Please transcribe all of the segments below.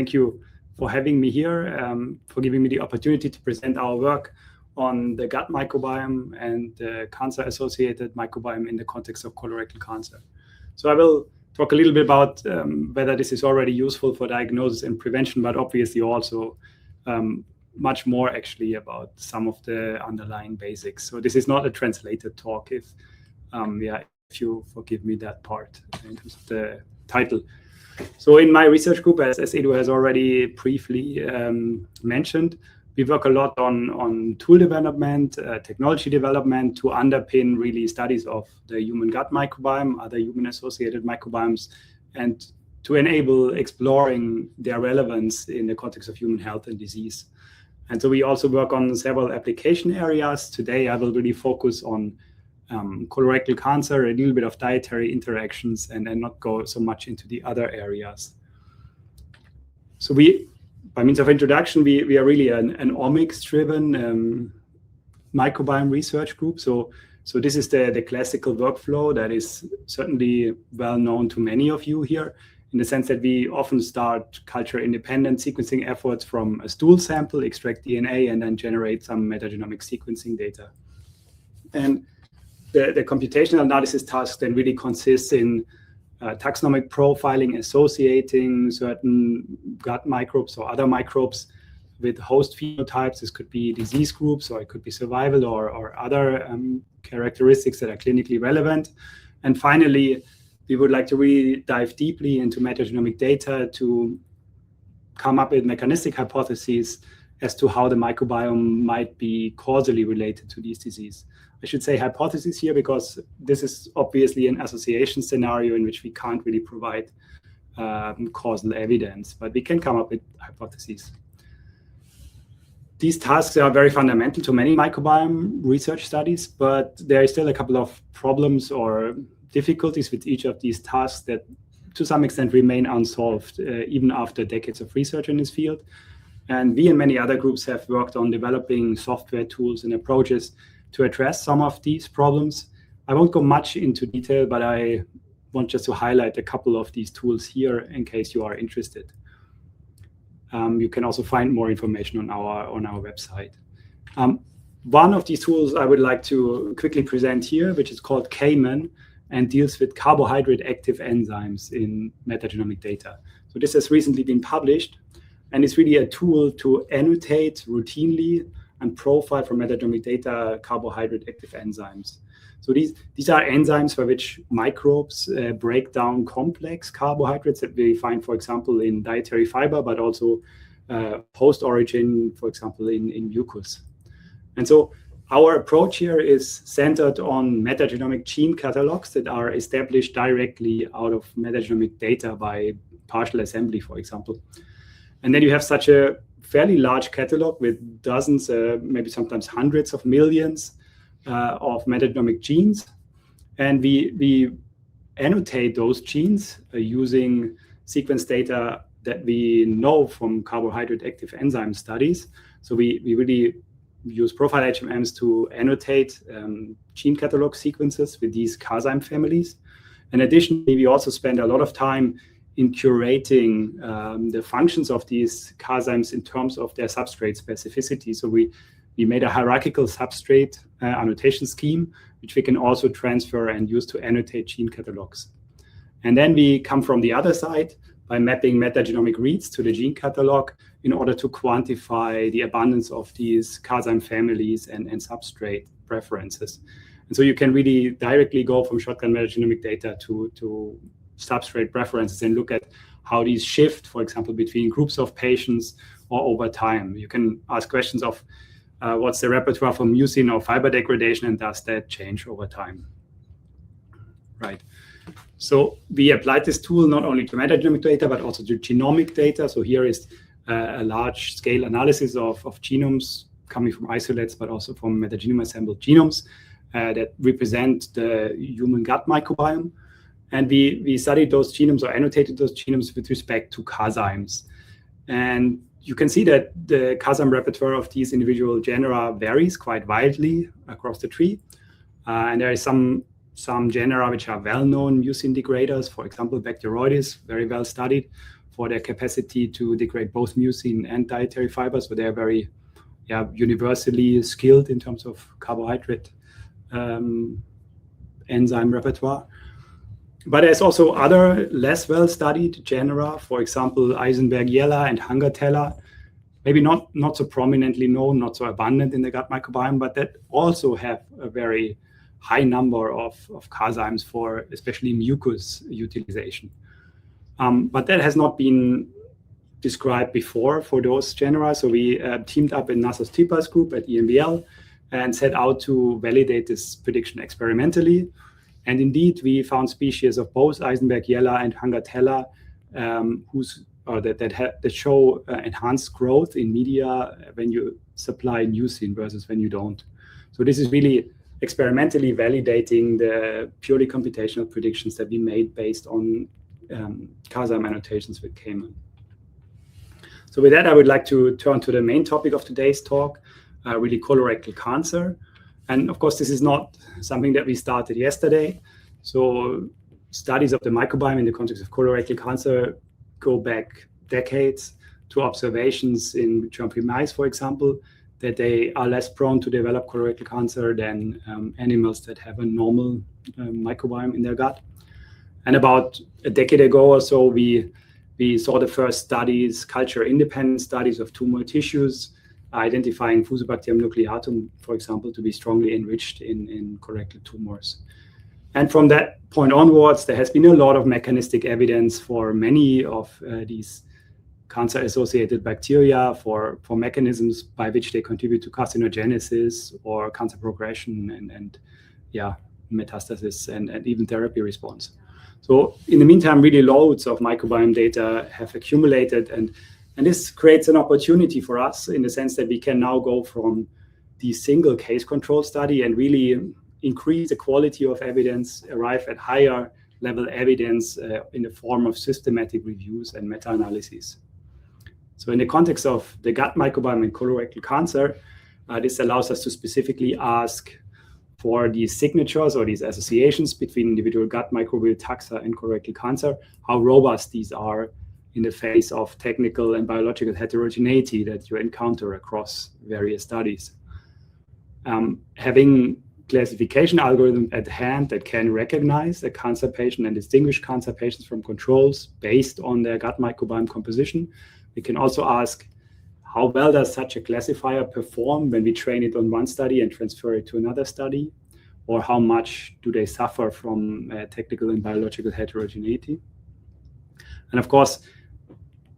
Thank you for having me here, for giving me the opportunity to present our work on the gut microbiome and the cancer-associated microbiome in the context of colorectal cancer. So I will talk a little bit about whether this is already useful for diagnosis and prevention, but obviously also much more actually about some of the underlying basics. So this is not a translated talk, if you forgive me that part in terms of the title. So in my research group, as Edu has already briefly mentioned, we work a lot on tool development, technology development to underpin really studies of the human gut microbiome, other human-associated microbiomes, and to enable exploring their relevance in the context of human health and disease. And so we also work on several application areas. Today, I will really focus on colorectal cancer, a little bit of dietary interactions, and not go so much into the other areas. So by means of introduction, we are really an omics-driven microbiome research group. So this is the classical workflow that is certainly well known to many of you here, in the sense that we often start culture-independent sequencing efforts from a stool sample, extract DNA, and then generate some metagenomic sequencing data. And the computational analysis task then really consists in taxonomic profiling, associating certain gut microbes or other microbes with host phenotypes. This could be disease groups, or it could be survival or other characteristics that are clinically relevant. And finally, we would like to really dive deeply into metagenomic data to come up with mechanistic hypotheses as to how the microbiome might be causally related to these diseases. I should say hypothesis here because this is obviously an association scenario in which we can't really provide causal evidence, but we can come up with hypotheses. These tasks are very fundamental to many microbiome research studies, but there are still a couple of problems or difficulties with each of these tasks that to some extent remain unsolved even after decades of research in this field. And we and many other groups have worked on developing software tools and approaches to address some of these problems. I won't go much into detail, but I want just to highlight a couple of these tools here in case you are interested. You can also find more information on our website. One of these tools I would like to quickly present here, which is called Cayman, and deals with carbohydrate active enzymes in metagenomic data. So this has recently been published, and it's really a tool to annotate routinely and profile from metagenomic data carbohydrate active enzymes. So these are enzymes for which microbes break down complex carbohydrates that we find, for example, in dietary fiber, but also host origin, for example, in mucus. And so our approach here is centered on metagenomic gene catalogs that are established directly out of metagenomic data by partial assembly, for example. And then you have such a fairly large catalog with dozens, maybe sometimes hundreds of millions of metagenomic genes. And we annotate those genes using sequence data that we know from carbohydrate active enzyme studies. So we really use profile HMMs to annotate gene catalog sequences with these Cazyme families. And additionally, we also spend a lot of time in curating the functions of these Cazymes in terms of their substrate specificity. So we made a hierarchical substrate annotation scheme, which we can also transfer and use to annotate gene catalogs. And then we come from the other side by mapping metagenomic reads to the gene catalog in order to quantify the abundance of these Cazyme families and substrate preferences. And so you can really directly go from shotgun metagenomic data to substrate preferences and look at how these shift, for example, between groups of patients or over time. You can ask questions of what's the repertoire for mucin or fiber degradation, and does that change over time? Right. So we applied this tool not only to metagenomic data, but also to genomic data. So here is a large-scale analysis of genomes coming from isolates, but also from metagenome-assembled genomes that represent the human gut microbiome. And we studied those genomes or annotated those genomes with respect to Cazymes. And you can see that the Cazyme repertoire of these individual genera varies quite widely across the tree. And there is some genera which are well-known mucin degraders, for example, Bacteroides, very well studied for their capacity to degrade both mucin and dietary fibers. So they're very universally skilled in terms of carbohydrate enzyme repertoire. But there's also other less well-studied genera, for example, Eisenberg-Jeller and Hunger-Teller, maybe not so prominently known, not so abundant in the gut microbiome, but that also have a very high number of cazymes for especially mucus utilization. But that has not been described before for those genera. So we teamed up in Nassos Tipas group at EMBL and set out to validate this prediction experimentally. And indeed, we found species of both Eisenberg-Jeller and Hunger-Teller that show enhanced growth in media when you supply mucin versus when you don't. So this is really experimentally validating the purely computational predictions that we made based on cazyme annotations with Cayman. So with that, I would like to turn to the main topic of today's talk, really colorectal cancer. And of course, this is not something that we started yesterday. So studies of the microbiome in the context of colorectal cancer go back decades to observations in germ-free mice, for example, that they are less prone to develop colorectal cancer than animals that have a normal microbiome in their gut. And about a decade ago or so, we saw the first studies, culture-independent studies of tumor tissues, identifying Fusobacterium nucleatum, for example, to be strongly enriched in colorectal tumors. And from that point onwards, there has been a lot of mechanistic evidence for many of these cancer-associated bacteria, for mechanisms by which they contribute to carcinogenesis or cancer progression and metastasis and even therapy response. So in the meantime, really loads of microbiome data have accumulated, and this creates an opportunity for us in the sense that we can now go from the single case control study and really increase the quality of evidence, arrive at higher level evidence in the form of systematic reviews and meta-analyses. So in the context of the gut microbiome and colorectal cancer, this allows us to specifically ask for these signatures or these associations between individual gut microbial taxa and colorectal cancer, how robust these are in the face of technical and biological heterogeneity that you encounter across various studies. Having classification algorithm at hand that can recognize a cancer patient and distinguish cancer patients from controls based on their gut microbiome composition, we can also ask how well does such a classifier perform when we train it on one study and transfer it to another study, or how much do they suffer from technical and biological heterogeneity. And of course,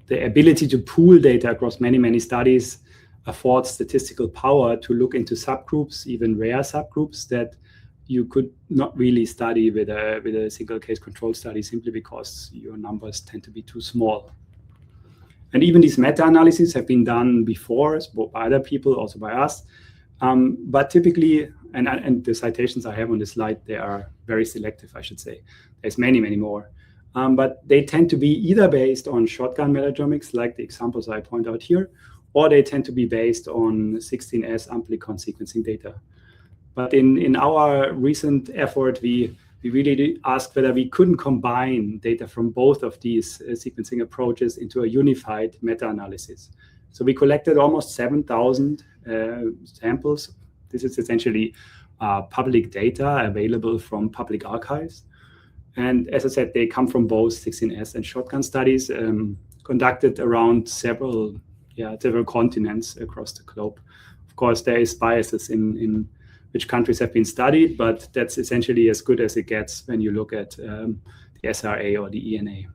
the ability to pool data across many studies affords statistical power to look into subgroups, even rare subgroups that you could not really study with a single case control study simply because your numbers tend to be too small. And even these meta-analyses have been done before by other people, also by us. But typically, and the citations I have on this slide, they are very selective, I should say. There's many more. But they tend to be either based on shotgun metagenomics, like the examples I point out here, or they tend to be based on 16S amplicon sequencing data. But in our recent effort, we really asked whether we couldn't combine data from both of these sequencing approaches into a unified meta-analysis. So we collected almost 7,000 samples. This is essentially public data available from public archives. And as I said, they come from both 16S and shotgun studies conducted around several continents across the globe. Of course, there is biases in which countries have been studied, but that's essentially as good as it gets when you look at the SRA or the ENA.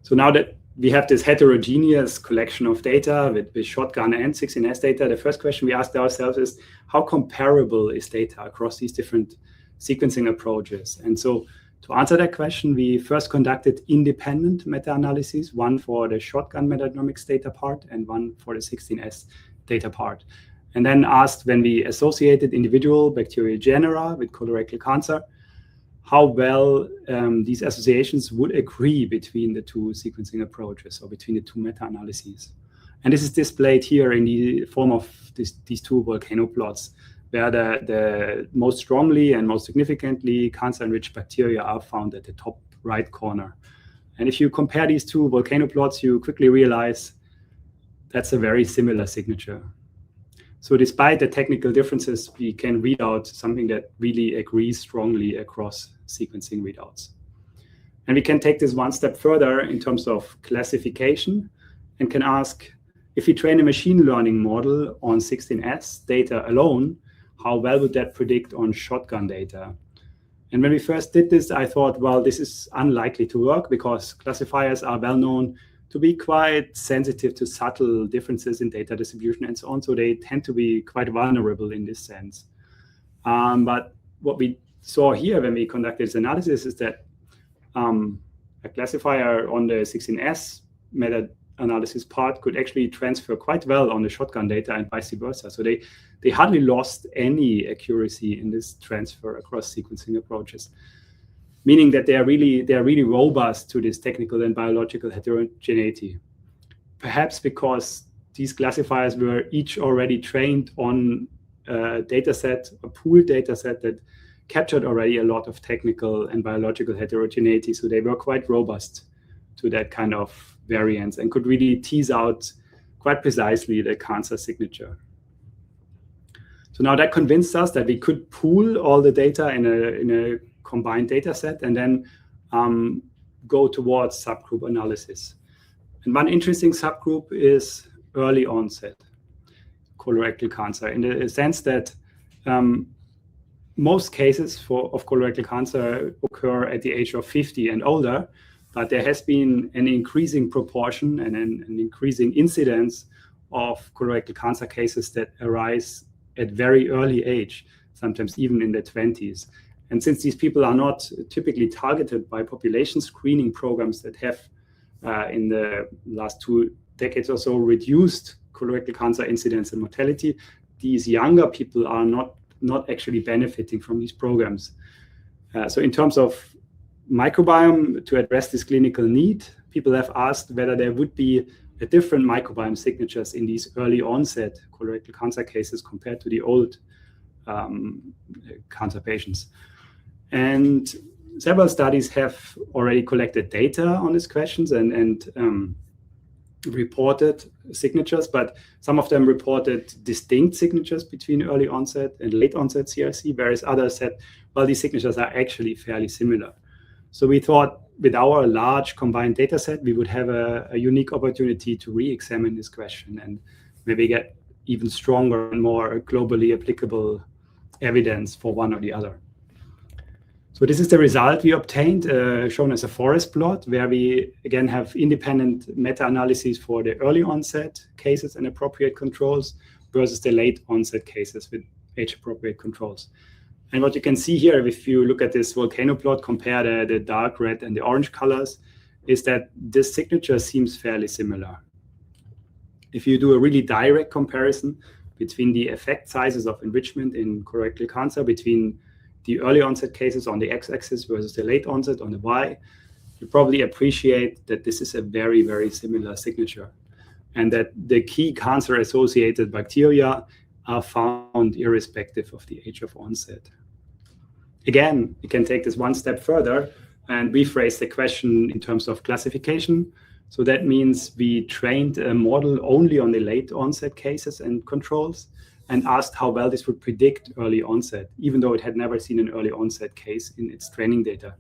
So now that we have this heterogeneous collection of data with shotgun and 16S data, the first question we asked ourselves is, how comparable is data across these different sequencing approaches? And so to answer that question, we first conducted independent meta-analyses, one for the shotgun metagenomics data part and one for the 16S data part. And then asked, when we associated individual bacterial genera with colorectal cancer, how well these associations would agree between the two sequencing approaches or between the two meta-analyses. And this is displayed here in the form of these two volcano plots, where the most strongly and most significantly cancer-enriched bacteria are found at the top right corner. And if you compare these two volcano plots, you quickly realize that's a very similar signature. So despite the technical differences, we can read out something that really agrees strongly across sequencing readouts. And we can take this one step further in terms of classification and can ask, if we train a machine learning model on 16S data alone, how well would that predict on shotgun data? And when we first did this, I thought, well, this is unlikely to work because classifiers are well known to be quite sensitive to subtle differences in data distribution and so on. So they tend to be quite vulnerable in this sense. But what we saw here when we conducted this analysis is that a classifier on the 16S meta-analysis part could actually transfer quite well on the shotgun data and vice versa. So they hardly lost any accuracy in this transfer across sequencing approaches, meaning that they are really robust to this technical and biological heterogeneity. Perhaps because these classifiers were each already trained on a pooled data set that captured already a lot of technical and biological heterogeneity. So they were quite robust to that kind of variance and could really tease out quite precisely the cancer signature. So now that convinced us that we could pool all the data in a combined data set and then go towards subgroup analysis. And one interesting subgroup is early onset colorectal cancer, in the sense that most cases of colorectal cancer occur at the age of 50 and older, but there has been an increasing proportion and an increasing incidence of colorectal cancer cases that arise at very early age, sometimes even in their 20s. And since these people are not typically targeted by population screening programs that have, in the last 2 decades or so, reduced colorectal cancer incidence and mortality, these younger people are not actually benefiting from these programs. So in terms of microbiome, to address this clinical need, people have asked whether there would be a different microbiome signatures in these early onset colorectal cancer cases compared to the old cancer patients. And several studies have already collected data on these questions and reported signatures, but some of them reported distinct signatures between early onset and late onset CRC, whereas others said, well, these signatures are actually fairly similar. So we thought with our large combined data set, we would have a unique opportunity to re-examine this question and maybe get even stronger and more globally applicable evidence for one or the other. So this is the result we obtained, shown as a forest plot, where we again have independent meta-analyses for the early onset cases and appropriate controls versus the late onset cases with age-appropriate controls. And what you can see here, if you look at this volcano plot, compare the dark red and the orange colors, is that this signature seems fairly similar. If you do a really direct comparison between the effect sizes of enrichment in colorectal cancer between the early onset cases on the x-axis versus the late onset on the y, you probably appreciate that this is a very, very similar signature, and that the key cancer-associated bacteria are found irrespective of the age of onset. Again, we can take this one step further and rephrase the question in terms of classification. So that means we trained a model only on the late onset cases and controls and asked how well this would predict early onset, even though it had never seen an early onset case in its training data.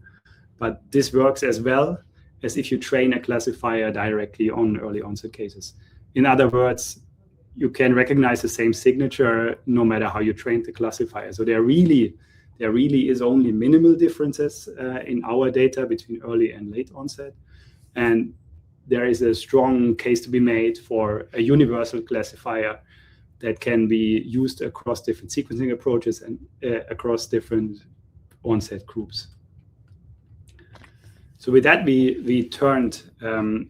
But this works as well as if you train a classifier directly on early onset cases. In other words, you can recognize the same signature no matter how you train the classifier. So there really is only minimal differences in our data between early and late onset. And there is a strong case to be made for a universal classifier that can be used across different sequencing approaches and across different onset groups. So with that, we turned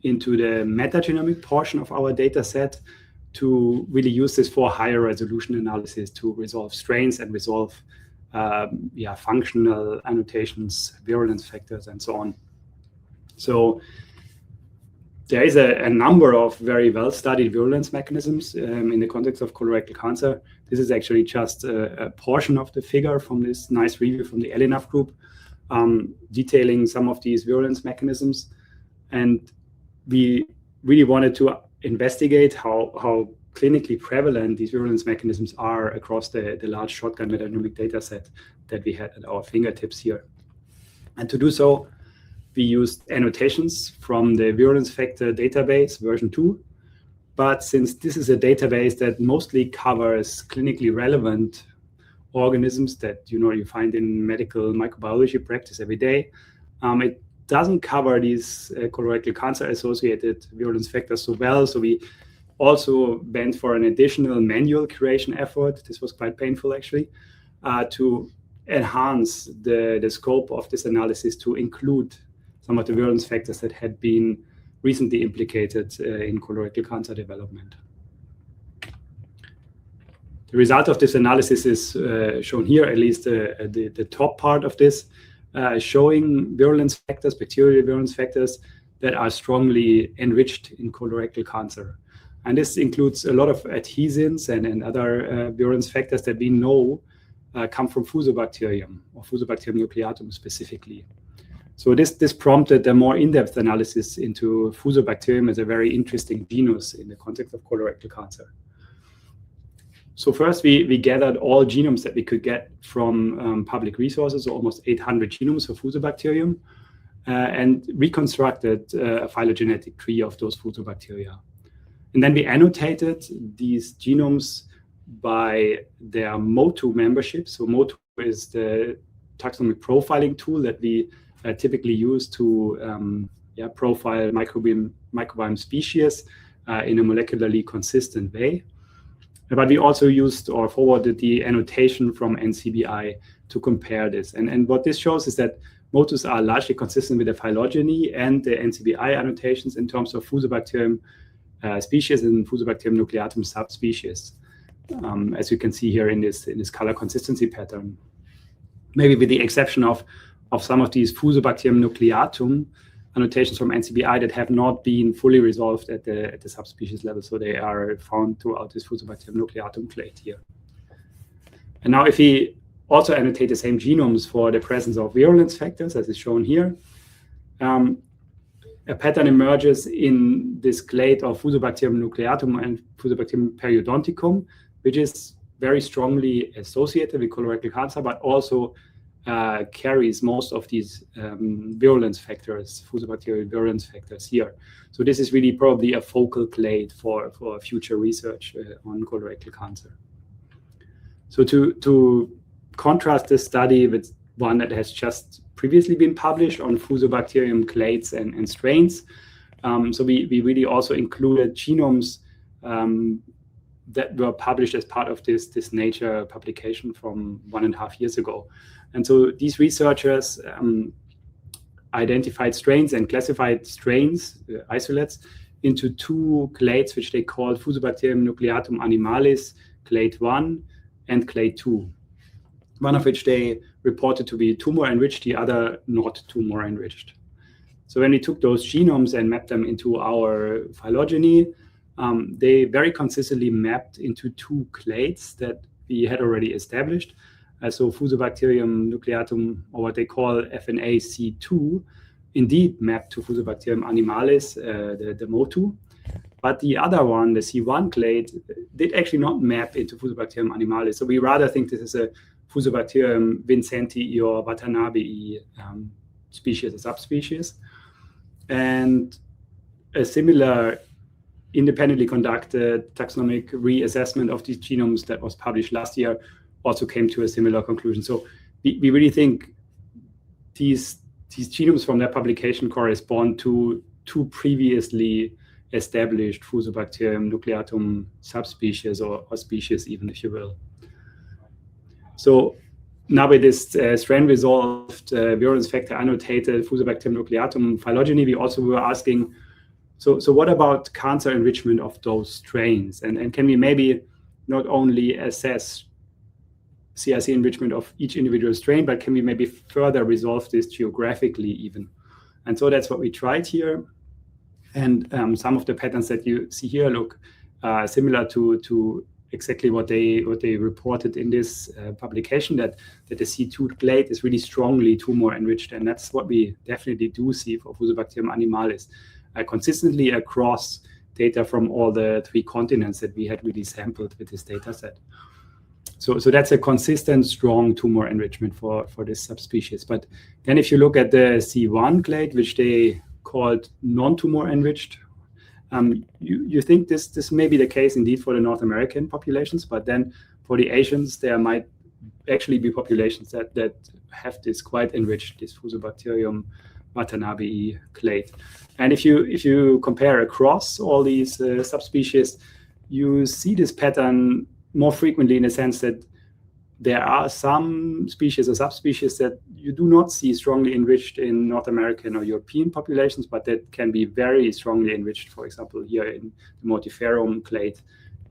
into the metagenomic portion of our data set to really use this for higher resolution analysis to resolve strains and resolve functional annotations, virulence factors, and so on. So there is a number of very well-studied virulence mechanisms in the context of colorectal cancer. This is actually just a portion of the figure from this nice review from the ELINAV group, detailing some of these virulence mechanisms. And we really wanted to investigate how clinically prevalent these virulence mechanisms are across the large shotgun metagenomic data set that we had at our fingertips here. And to do so, we used annotations from the virulence factor database version 2. But since this is a database that mostly covers clinically relevant organisms that you find in medical microbiology practice every day, it doesn't cover these colorectal cancer-associated virulence factors so well. So we also went for an additional manual creation effort. This was quite painful, actually, to enhance the scope of this analysis to include some of the virulence factors that had been recently implicated in colorectal cancer development. The result of this analysis is shown here, at least the top part of this, showing virulence factors, bacterial virulence factors that are strongly enriched in colorectal cancer. And this includes a lot of adhesins and other virulence factors that we know come from Fusobacterium, or Fusobacterium nucleatum specifically. So this prompted a more in-depth analysis into Fusobacterium as a very interesting genus in the context of colorectal cancer. So first, we gathered all genomes that we could get from public resources, so almost 800 genomes for Fusobacterium, and reconstructed a phylogenetic tree of those Fusobacteria. And then we annotated these genomes by their MOTU membership. So MOTU is the taxonomic profiling tool that we typically use to profile microbiome species in a molecularly consistent way. But we also used or forwarded the annotation from NCBI to compare this. And what this shows is that MOTUs are largely consistent with the phylogeny and the NCBI annotations in terms of Fusobacterium species and Fusobacterium nucleatum subspecies, as you can see here in this color consistency pattern. Maybe with the exception of some of these Fusobacterium nucleatum annotations from NCBI that have not been fully resolved at the subspecies level. So they are found throughout this Fusobacterium nucleatum clade here. And now if we also annotate the same genomes for the presence of virulence factors, as is shown here, a pattern emerges in this clade of Fusobacterium nucleatum and Fusobacterium periodonticum, which is very strongly associated with colorectal cancer, but also carries most of these virulence factors, Fusobacterial virulence factors here. So this is really probably a focal clade for future research on colorectal cancer. So to contrast this study with one that has just previously been published on Fusobacterium clades and strains, so we really also included genomes that were published as part of this Nature publication from 1.5 years ago. And so these researchers identified strains and classified strains, isolates, into 2 clades, which they called Fusobacterium nucleatum animalis, clade 1 and clade 2. One of which they reported to be tumor enriched, the other not tumor enriched. So when we took those genomes and mapped them into our phylogeny, they very consistently mapped into 2 clades that we had already established. So Fusobacterium nucleatum, or what they call FNA-C2, indeed mapped to Fusobacterium animalis, the MOTU. But the other one, the C1 clade, did actually not map into Fusobacterium animalis. So we rather think this is a Fusobacterium vincentii or watanabii species, a subspecies. And a similar independently conducted taxonomic reassessment of these genomes that was published last year also came to a similar conclusion. So we really think these genomes from that publication correspond to 2 previously established Fusobacterium nucleatum subspecies or species, even, if you will. So now with this strain-resolved virulence factor annotated Fusobacterium nucleatum phylogeny, we also were asking, so what about cancer enrichment of those strains? And can we maybe not only assess CRC enrichment of each individual strain, but can we maybe further resolve this geographically even? And so that's what we tried here. And some of the patterns that you see here look similar to exactly what they reported in this publication, that the C2 clade is really strongly tumor enriched, and that's what we definitely do see for Fusobacterium animalis consistently across data from all the 3 continents that we had really sampled with this data set. So that's a consistent, strong tumor enrichment for this subspecies. But then if you look at the C1 clade, which they called non-tumor enriched, you think this may be the case indeed for the North American populations, but then for the Asians, there might actually be populations that have this quite enriched, this Fusobacterium watanabii clade. And if you compare across all these subspecies, you see this pattern more frequently in the sense that there are some species or subspecies that you do not see strongly enriched in North American or European populations, but that can be very strongly enriched, for example, here in the Multiferum clade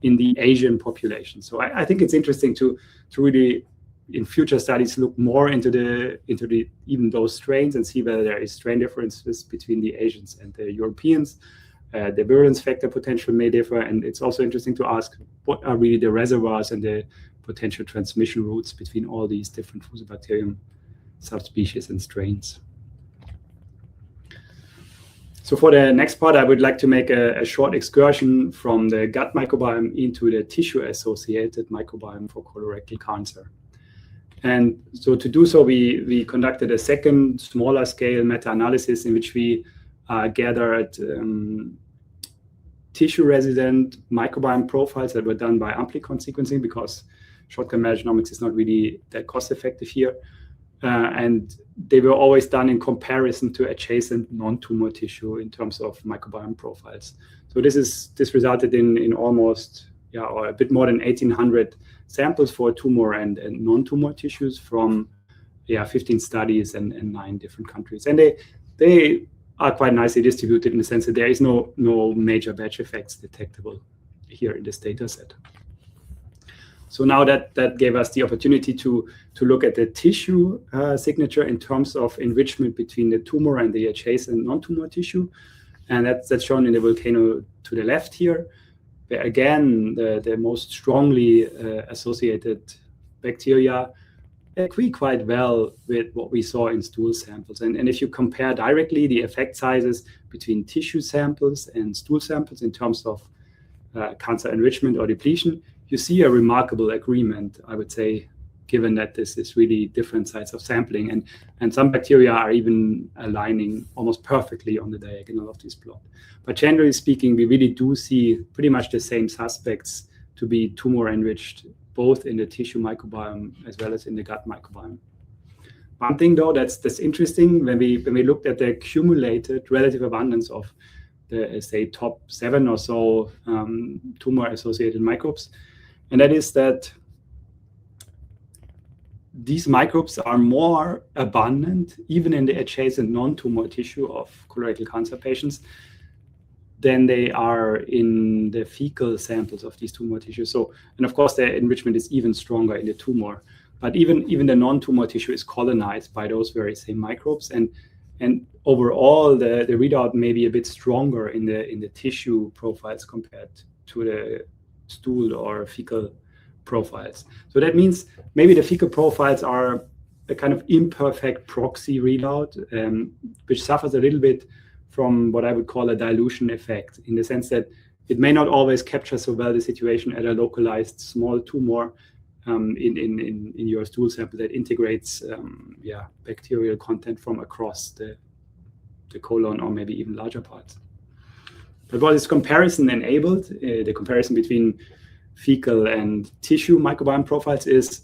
in the Asian population. So I think it's interesting to really, in future studies, look more into even those strains and see whether there is strain differences between the Asians and the Europeans. The virulence factor potential may differ, and it's also interesting to ask what are really the reservoirs and the potential transmission routes between all these different Fusobacterium subspecies and strains. So for the next part, I would like to make a short excursion from the gut microbiome into the tissue-associated microbiome for colorectal cancer. And so to do so, we conducted a second smaller scale meta-analysis in which we gathered tissue-resident microbiome profiles that were done by amplicon sequencing, because shotgun metagenomics is not really that cost-effective here. And they were always done in comparison to adjacent non-tumor tissue in terms of microbiome profiles. So this resulted in almost, or a bit more than 1,800 samples for tumor and non-tumor tissues from 15 studies and 9 different countries. And they are quite nicely distributed in the sense that there is no major batch effects detectable here in this data set. So now that gave us the opportunity to look at the tissue signature in terms of enrichment between the tumor and the adjacent non-tumor tissue. And that's shown in the volcano to the left here, where again, the most strongly associated bacteria agree quite well with what we saw in stool samples. And if you compare directly the effect sizes between tissue samples and stool samples in terms of cancer enrichment or depletion, you see a remarkable agreement, I would say, given that this is really different sites of sampling. And some bacteria are even aligning almost perfectly on the diagonal of this plot. But generally speaking, we really do see pretty much the same suspects to be tumor enriched, both in the tissue microbiome as well as in the gut microbiome. One thing though that's interesting, when we looked at the accumulated relative abundance of the, say, top 7 or so tumor-associated microbes, and that is that these microbes are more abundant even in the adjacent non-tumor tissue of colorectal cancer patients than they are in the fecal samples of these tumor tissues. So, and of course, the enrichment is even stronger in the tumor. But even the non-tumor tissue is colonized by those very same microbes, and overall, the readout may be a bit stronger in the tissue profiles compared to the stool or fecal profiles. So that means maybe the fecal profiles are a kind of imperfect proxy readout, which suffers a little bit from what I would call a dilution effect, in the sense that it may not always capture so well the situation at a localized small tumor in your stool sample that integrates bacterial content from across the colon or maybe even larger parts. But what this comparison enabled, the comparison between fecal and tissue microbiome profiles, is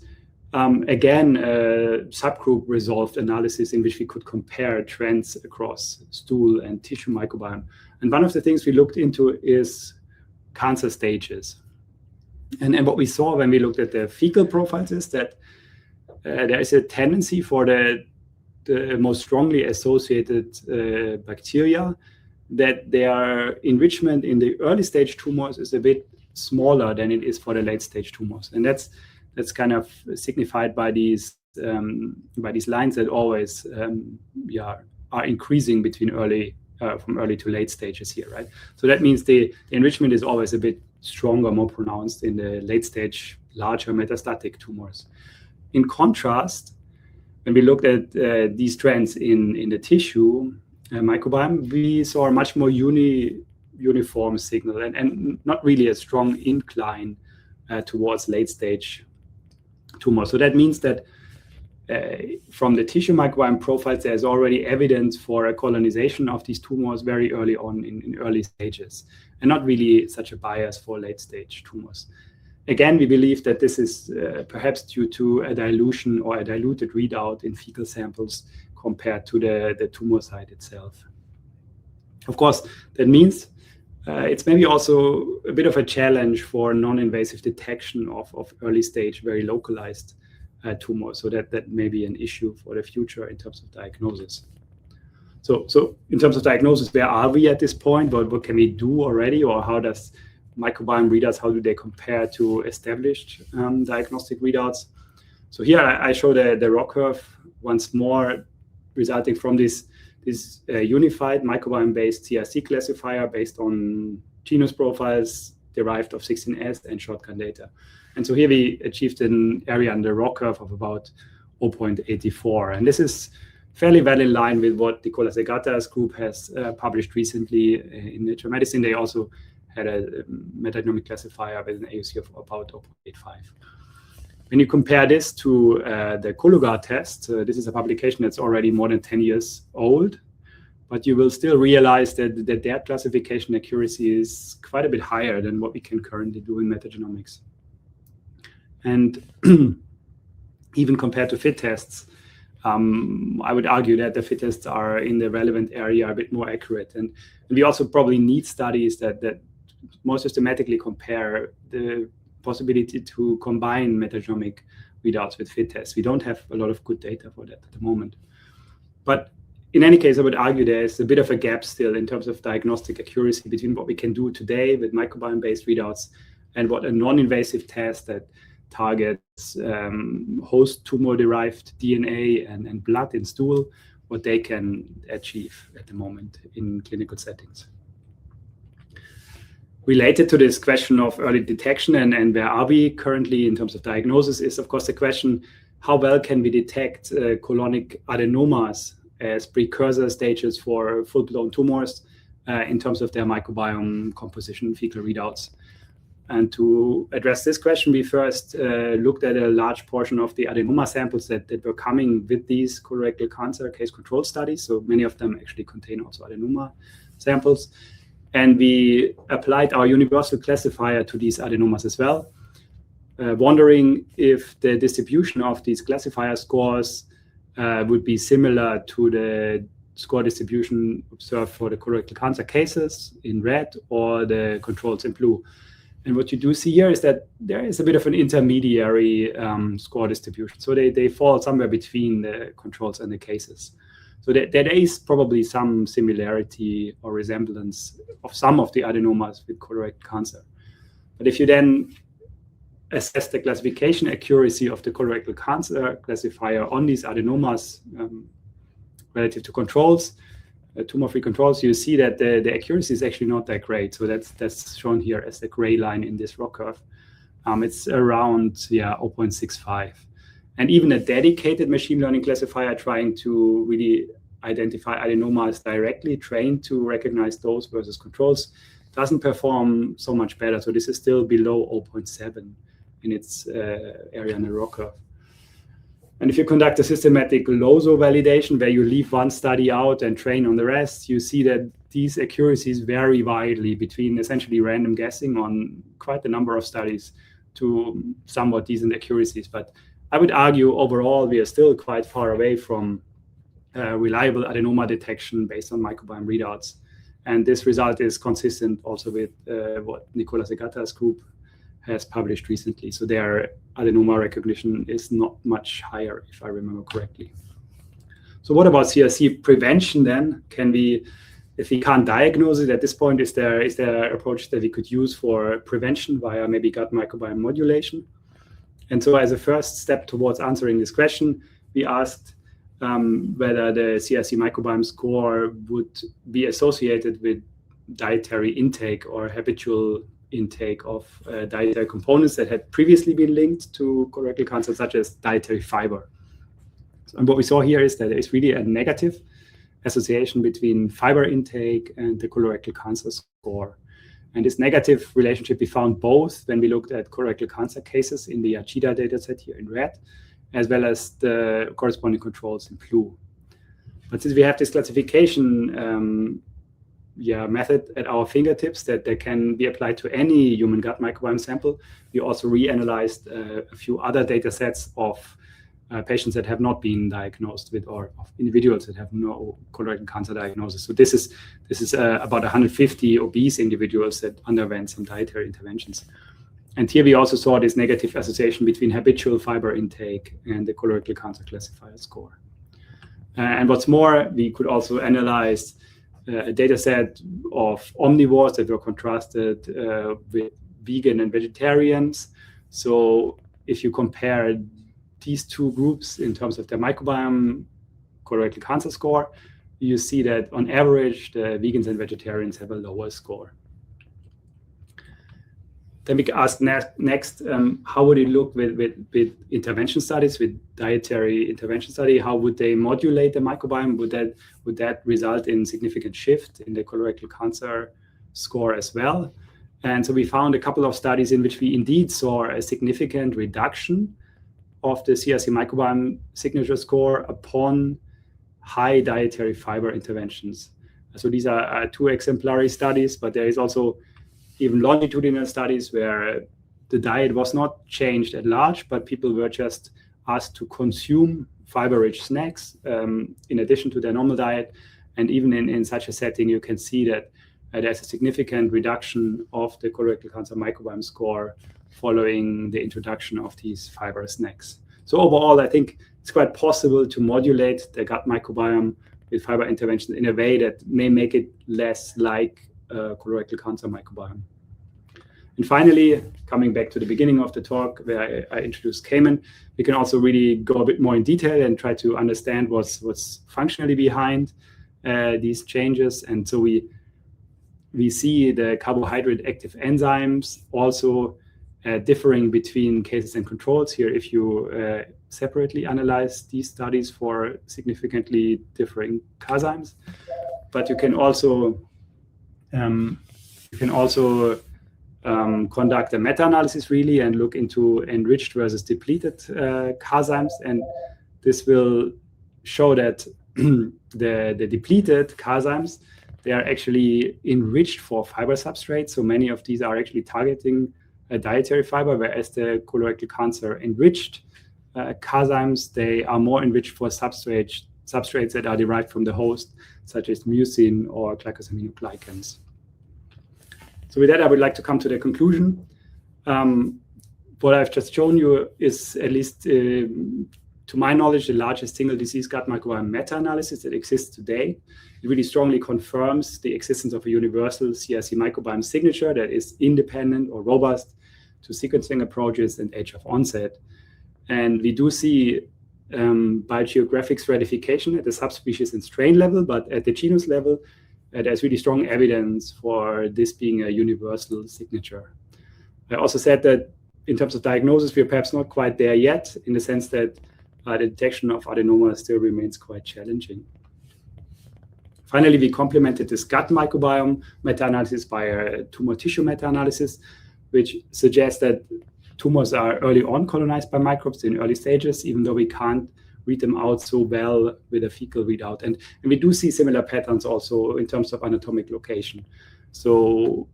again a subgroup resolved analysis in which we could compare trends across stool and tissue microbiome. And one of the things we looked into is cancer stages. And what we saw when we looked at the fecal profiles is that there is a tendency for the most strongly associated bacteria that their enrichment in the early stage tumors is a bit smaller than it is for the late stage tumors. And that's kind of signified by these lines that always are increasing between from early to late stages here, right? So that means the enrichment is always a bit stronger, more pronounced in the late stage, larger metastatic tumors. In contrast, when we looked at these trends in the tissue microbiome, we saw a much more uniform signal and not really a strong incline towards late stage tumors. So that means that from the tissue microbiome profiles, there's already evidence for a colonization of these tumors very early on in early stages, and not really such a bias for late stage tumors. Again, we believe that this is perhaps due to a dilution or a diluted readout in fecal samples compared to the tumor site itself. Of course, that means it's maybe also a bit of a challenge for non-invasive detection of early stage, very localized tumors. So that may be an issue for the future in terms of diagnosis. So in terms of diagnosis, where are we at this point? What can we do already, or how does microbiome readouts, how do they compare to established diagnostic readouts? So here I show the ROC curve once more, resulting from this unified microbiome-based CRC classifier based on genus profiles derived of 16S and shotgun data. And so here we achieved an area under the ROC curve of about 0.84. And this is fairly well in line with what Nicola Segata's group has published recently in Nature Medicine. They also had a metagenomic classifier with an AUC of about 0.85. When you compare this to the Colorectal test, this is a publication that's already more than 10 years old, but you will still realize that their classification accuracy is quite a bit higher than what we can currently do in metagenomics. And even compared to FIT tests, I would argue that the FIT tests are in the relevant area a bit more accurate. And we also probably need studies that more systematically compare the possibility to combine metagenomic readouts with FIT tests. We don't have a lot of good data for that at the moment. But in any case, I would argue there's a bit of a gap still in terms of diagnostic accuracy between what we can do today with microbiome-based readouts and what a non-invasive test that targets host tumor-derived DNA and blood in stool, what they can achieve at the moment in clinical settings. Related to this question of early detection and where are we currently in terms of diagnosis is, of course, the question, how well can we detect colonic adenomas as precursor stages for full-blown tumors in terms of their microbiome composition in fecal readouts? And to address this question, we first looked at a large portion of the adenoma samples that were coming with these colorectal cancer case control studies. So many of them actually contain also adenoma samples. And we applied our universal classifier to these adenomas as well, wondering if the distribution of these classifier scores would be similar to the score distribution observed for the colorectal cancer cases in red or the controls in blue. And what you do see here is that there is a bit of an intermediary score distribution. So they fall somewhere between the controls and the cases. So there is probably some similarity or resemblance of some of the adenomas with colorectal cancer. But if you then assess the classification accuracy of the colorectal cancer classifier on these adenomas relative to controls, tumor-free controls, you see that the accuracy is actually not that great. So that's shown here as the gray line in this ROC curve. It's around 0.65. And even a dedicated machine learning classifier trying to really identify adenomas directly, trained to recognize those versus controls, doesn't perform so much better. So this is still below 0.7 in its area in the ROC curve. And if you conduct a systematic LOSO validation where you leave one study out and train on the rest, you see that these accuracies vary widely between essentially random guessing on quite a number of studies to somewhat decent accuracies. But I would argue overall we are still quite far away from reliable adenoma detection based on microbiome readouts. And this result is consistent also with what Nicola Segata's group has published recently. So their adenoma recognition is not much higher, if I remember correctly. So what about CRC prevention then? Can we, if we can't diagnose it at this point, is there an approach that we could use for prevention via maybe gut microbiome modulation? And so as a first step towards answering this question, we asked whether the CRC microbiome score would be associated with dietary intake or habitual intake of dietary components that had previously been linked to colorectal cancer, such as dietary fiber. And what we saw here is that there is really a negative association between fiber intake and the colorectal cancer score. And this negative relationship we found both when we looked at colorectal cancer cases in the ACHIDA dataset here in red, as well as the corresponding controls in blue. But since we have this classification method at our fingertips that they can be applied to any human gut microbiome sample, we also reanalyzed a few other data sets of patients that have not been diagnosed with, or of individuals that have no colorectal cancer diagnosis. So this is about 150 obese individuals that underwent some dietary interventions. And here we also saw this negative association between habitual fiber intake and the colorectal cancer classifier score. And what's more, we could also analyze a data set of omnivores that were contrasted with vegan and vegetarians. So if you compare these two groups in terms of their microbiome colorectal cancer score, you see that on average, the vegans and vegetarians have a lower score. Then we asked next, how would it look with intervention studies, with dietary intervention study? How would they modulate the microbiome? Would that result in significant shift in the colorectal cancer score as well? And so we found a couple of studies in which we indeed saw a significant reduction of the CRC microbiome signature score upon high dietary fiber interventions. So these are two exemplary studies, but there is also even longitudinal studies where the diet was not changed at large, but people were just asked to consume fiber-rich snacks in addition to their normal diet. And even in such a setting, you can see that there's a significant reduction of the colorectal cancer microbiome score following the introduction of these fiber snacks. So overall, I think it's quite possible to modulate the gut microbiome with fiber interventions in a way that may make it less like colorectal cancer microbiome. And finally, coming back to the beginning of the talk where I introduced Cayman, we can also really go a bit more in detail and try to understand what's functionally behind these changes. And so we see the carbohydrate active enzymes also differing between cases and controls here if you separately analyze these studies for significantly differing cazymes. But you can also conduct a meta-analysis really and look into enriched versus depleted cazymes, and this will show that the depleted cazymes, they are actually enriched for fiber substrates. So many of these are actually targeting a dietary fiber, whereas the colorectal cancer enriched cazymes, they are more enriched for substrates that are derived from the host, such as mucin or glycosaminoglycans. So with that, I would like to come to the conclusion. What I've just shown you is, at least to my knowledge, the largest single disease gut microbiome meta-analysis that exists today. It really strongly confirms the existence of a universal CRC microbiome signature that is independent or robust to sequencing approaches and age of onset. And we do see biogeographic stratification at the subspecies and strain level, but at the genus level, there's really strong evidence for this being a universal signature. I also said that in terms of diagnosis, we're perhaps not quite there yet, in the sense that the detection of adenoma still remains quite challenging. Finally, we complemented this gut microbiome meta-analysis by a tumor tissue meta-analysis, which suggests that tumors are early on colonized by microbes in early stages, even though we can't read them out so well with a fecal readout. And we do see similar patterns also in terms of anatomic location. So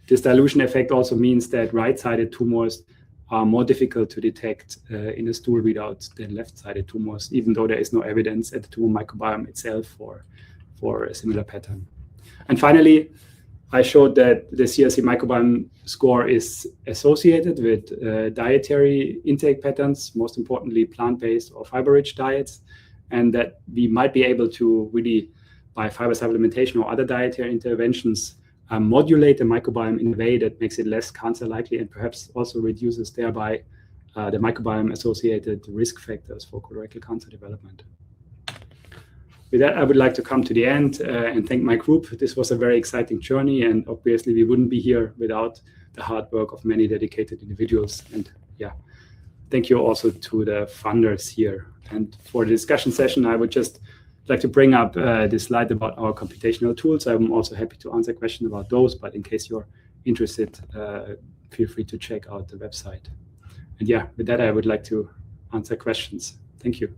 this dilution effect also means that right-sided tumors are more difficult to detect in a stool readout than left-sided tumors, even though there is no evidence at the tumor microbiome itself for a similar pattern. And finally, I showed that the CRC microbiome score is associated with dietary intake patterns, most importantly plant-based or fiber-rich diets, and that we might be able to really, by fiber supplementation or other dietary interventions, modulate the microbiome in a way that makes it less cancer likely and perhaps also reduces thereby the microbiome-associated risk factors for colorectal cancer development. with that, I would like to come to the end and thank my group. This was a very exciting journey, and obviously we wouldn't be here without the hard work of many dedicated individuals. And yeah, thank you also to the funders here. And for the discussion session, I would just like to bring up this slide about our computational tools. I'm also happy to answer questions about those, but in case you're interested, feel free to check out the website. And yeah, with that, I would like to answer questions. Thank you.